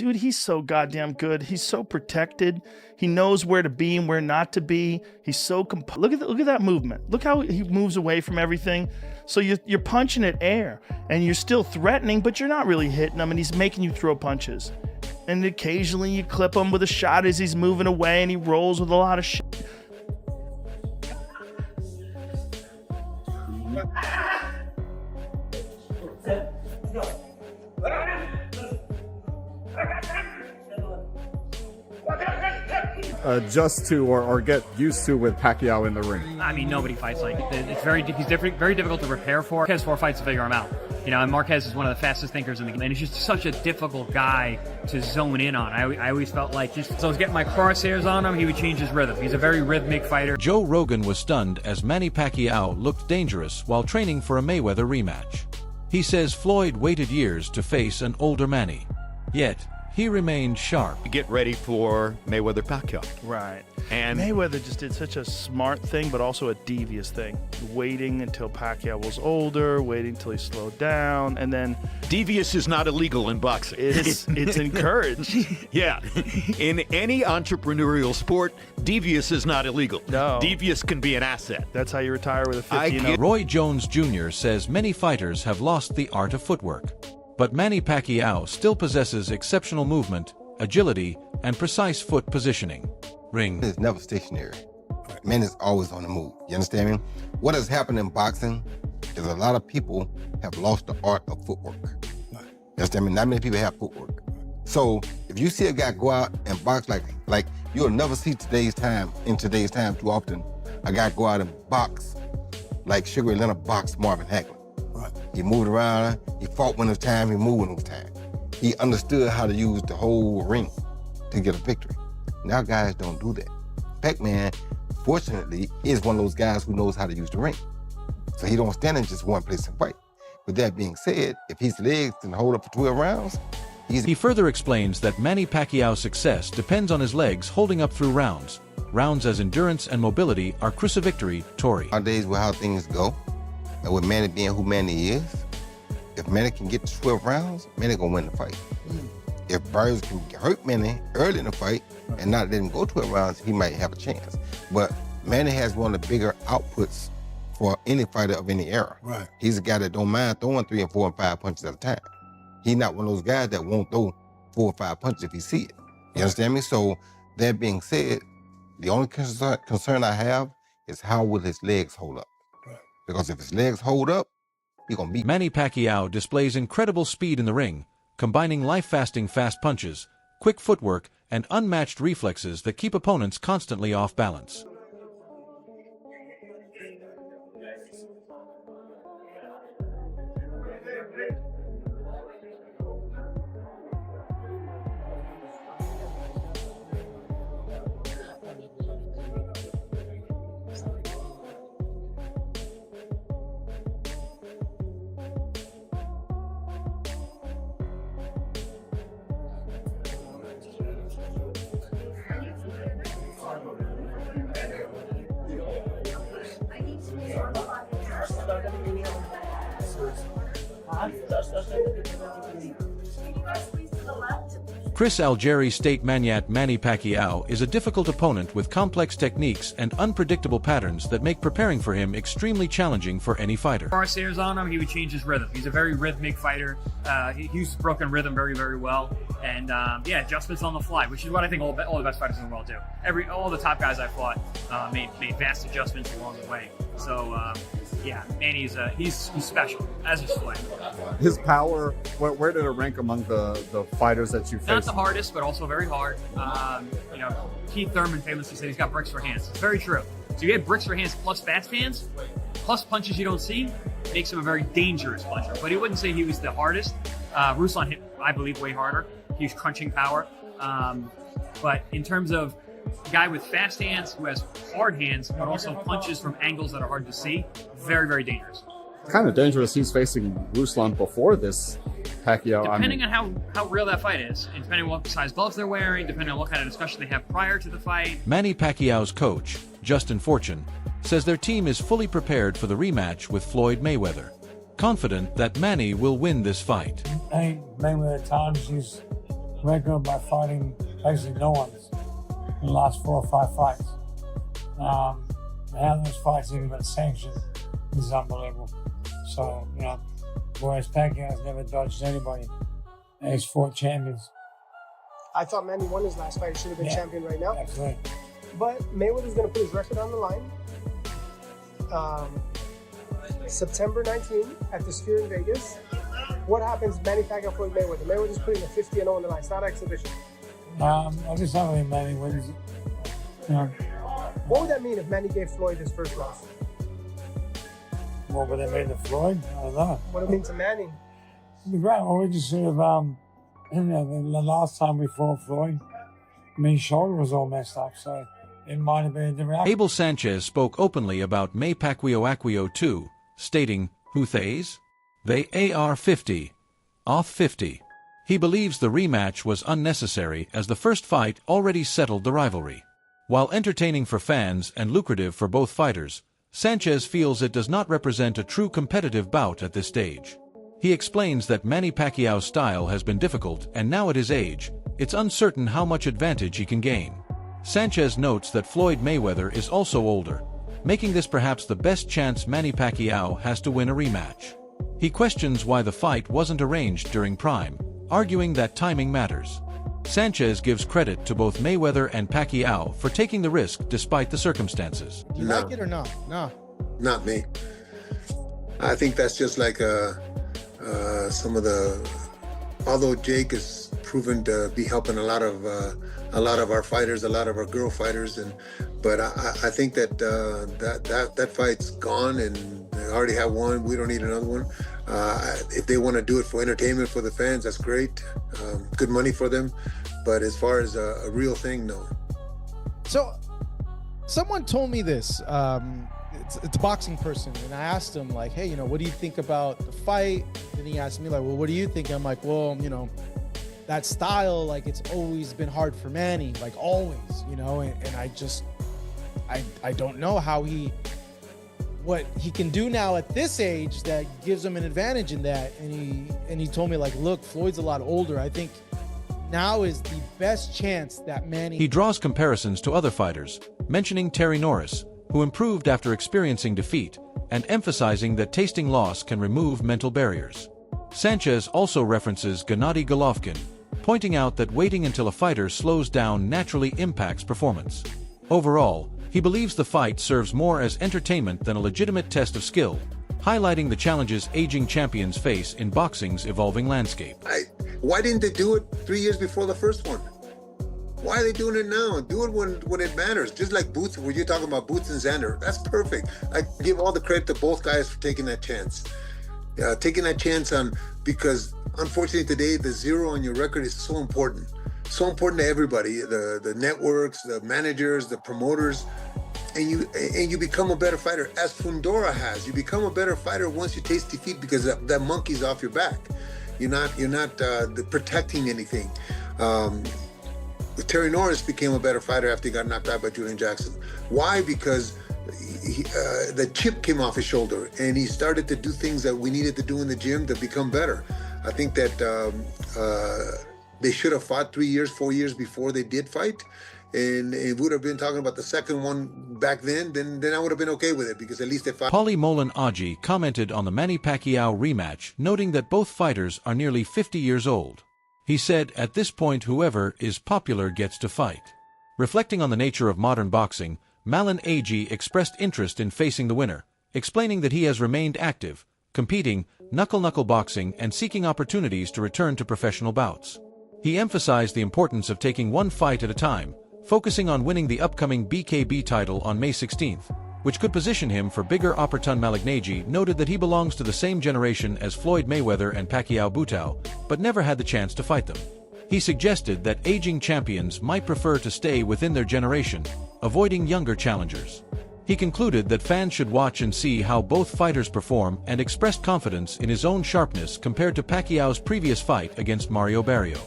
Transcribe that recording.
Dude, he's so goddamn good. He's so protected. He knows where to be and where not to be. He's so look at that movement. Look how he moves away from everything. So you're punching at air and you're still threatening, but you're not really hitting him, and he's making you throw punches. And occasionally you clip him with a shot as he's moving away, and he rolls with a lot of shit. Adjust to or get used to with Pacquiao in the ring? I mean, nobody fights like it's very difficult to prepare for. Marquez 4 fights to figure him out. You know, and Marquez is one of the fastest thinkers in the game, and he's just such a difficult guy to zone in on. I always felt like so I was getting my crosshairs on him, he would change his rhythm. He's a very rhythmic fighter. Joe Rogan was stunned as Manny Pacquiao looked dangerous while training for a Mayweather rematch. He says Floyd waited years to face an older Manny, yet he remained sharp. Get ready for Mayweather Pacquiao. Right. And Mayweather just did such a smart thing, but also a devious thing. Waiting until Pacquiao was older, waiting until he slowed down, and then... Devious is not illegal in boxing. It's encouraged. Yeah. In any entrepreneurial sport, devious is not illegal. No. Devious can be an asset. That's how you retire with a 50-0. Roy Jones Jr. says many fighters have lost the art of footwork, but Manny Pacquiao still possesses exceptional movement, agility, and precise foot positioning. Ring. It's never stationary. Man is always on the move. You understand me? What has happened in boxing is a lot of people have lost the art of footwork. You understand me? Not many people have footwork. So if you see a guy go out and box like you'll never see in today's time too often, a guy go out and box like Sugar Ray Leonard boxed Marvin Hagler. He moved around, he fought when it was time, he moved when it was time. He understood how to use the whole ring to get a victory. Now guys don't do that. Pac-Man, fortunately, is one of those guys who knows how to use the ring. So he don't stand in just one place and fight. With that being said, if his legs can hold up for 12 rounds, He further explains that Manny Pacquiao's success depends on his legs holding up through rounds. Rounds as endurance and mobility are crucifictory, Tory. Nowadays with how things go, and with Manny being who Manny is, if Manny can get to 12 rounds, Manny gonna win the fight. If Burns can hurt Manny early in the fight and not let him go 12 rounds, he might have a chance. But Manny has one of the bigger outputs for any fighter of any era. Right. He's a guy that don't mind throwing 3 and 4 and 5 punches at a time. He's not one of those guys that won't throw 4 or 5 punches if he see it. You understand me? So that being said, the only concern I have is how will his legs hold up? Right. Because if his legs hold up, he's gonna beat. Manny Pacquiao displays incredible speed in the ring, combining life-fasting fast punches, quick footwork, and unmatched reflexes that keep opponents constantly off balance. Chris Algieri State Maniat Manny Pacquiao is a difficult opponent with complex techniques and unpredictable patterns that make preparing for him extremely challenging for any fighter. Crosshairs on him, he would change his rhythm. He's a very rhythmic fighter. He uses broken rhythm very, very well. And yeah, adjustments on the fly, which is what I think all the best fighters in the world do. All the top guys I fought made vast adjustments along the way. So yeah, Manny's he's special, as is Floyd. His power, where did it rank among the fighters that you faced? Not the hardest, but also very hard. You know, Keith Thurman famously said he's got bricks for hands. It's very true. So you get bricks for hands plus fast hands, plus punches you don't see, makes him a very dangerous puncher. But he wouldn't say he was the hardest. Ruslan hit, I believe, way harder. Huge crunching power. But in terms of a guy with fast hands who has hard hands, but also punches from angles that are hard to see, very, very dangerous. Kind of dangerous. He's facing Ruslan before this Pacquiao. Depending on how real that fight is, and depending on what size gloves they're wearing, depending on what kind of discussion they have prior to the fight. Manny Pacquiao's coach, Justin Fortune, says their team is fully prepared for the rematch with Floyd Mayweather, confident that Manny will win this fight. Mayweather at times he's record by fighting basically no one's in the last 4 or 5 fights. How those fights even been sanctioned is unbelievable. So, you know, whereas Pacquiao's never dodged anybody. And he's 4 champions. I thought Manny won his last fight. He should have been champion right now. Absolutely. But Mayweather's going to put his record on the line. September 19 at the Sphere in Vegas. What happens, Manny Pacquiao, Floyd Mayweather? Mayweather's putting a 50-0 on the line. It's not exhibition. I just don't think Manny wins. You know, What would that mean if Manny gave Floyd his first loss? what would they made to Floyd? I don't know. What would it mean to Manny? It'd be great. Well, we just sort of, you know, the last time we fought Floyd, I mean, his shoulder was all messed up, so it might have been a different outcome. Abel Sanchez spoke openly about Manny Pacquiao too, stating, "Who thays? They are 50. Off 50." He believes the rematch was unnecessary as the first fight already settled the rivalry. While entertaining for fans and lucrative for both fighters, Sanchez feels it does not represent a true competitive bout at this stage. He explains that Manny Pacquiao's style has been difficult and now at his age, it's uncertain how much advantage he can gain. Sanchez notes that Floyd Mayweather is also older, making this perhaps the best chance Manny Pacquiao has to win a rematch. He questions why the fight wasn't arranged during prime, arguing that timing matters. Sanchez gives credit to both Mayweather and Pacquiao for taking the risk despite the circumstances. Do you like it or not? No. Not me. I think that's just like some of the. Although Jake has proven to be helping a lot of our fighters, a lot of our girl fighters, but I think that that fight's gone and they already have one. We don't need another one. If they want to do it for entertainment for the fans, that's great. Good money for them. But as far as a real thing, no. So, someone told me this. It's a boxing person, and I asked him, like, hey, you know, what do you think about the fight? And he asked me, like, well, what do you think? And I'm like, well, you know, that style, like, it's always been hard for Manny, like, always, you know, and I don't know what he can do now at this age that gives him an advantage in that. And he told me, like, look, Floyd's a lot older. I think now is the best chance that Manny... He draws comparisons to other fighters, mentioning Terry Norris, who improved after experiencing defeat, and emphasizing that tasting loss can remove mental barriers. Sanchez also references Gennady Golovkin, pointing out that waiting until a fighter slows down naturally impacts performance. Overall, he believes the fight serves more as entertainment than a legitimate test of skill, highlighting the challenges aging champions face in boxing's evolving landscape. Why didn't they do it 3 years before the first one? Why are they doing it now? Do it when it matters. Just like Boots, when you're talking about Boots and Xander, that's perfect. I give all the credit to both guys for taking that chance. Taking that chance because unfortunately today, the zero on your record is so important. So important to everybody, the networks, the managers, the promoters, and you become a better fighter, as Fundora has. You become a better fighter once you taste defeat because that monkey's off your back. You're not protecting anything. Terry Norris became a better fighter after he got knocked out by Julian Jackson. Why? Because the chip came off his shoulder and he started to do things that we needed to do in the gym to become better. I think that they should have fought 3 years, 4 years before they did fight. And it would have been talking about the second one back then I would have been okay with it because at least they fought. Paulie Molan Aji commented on the Manny Pacquiao rematch, noting that both fighters are nearly 50 years old. He said, at this point, whoever is popular gets to fight. Reflecting on the nature of modern boxing, Molan Aji expressed interest in facing the winner, explaining that he has remained active, competing, knuckle-knuckle boxing, and seeking opportunities to return to professional bouts. He emphasized the importance of taking one fight at a time, focusing on winning the upcoming BKB title on May 16th, which could position him for bigger Opportun Malagnaji noted that he belongs to the same generation as Floyd Mayweather and Pacquiao Butao, but never had the chance to fight them. He suggested that aging champions might prefer to stay within their generation, avoiding younger challengers. He concluded that fans should watch and see how both fighters perform and expressed confidence in his own sharpness compared to Pacquiao's previous fight against Mario Barrio.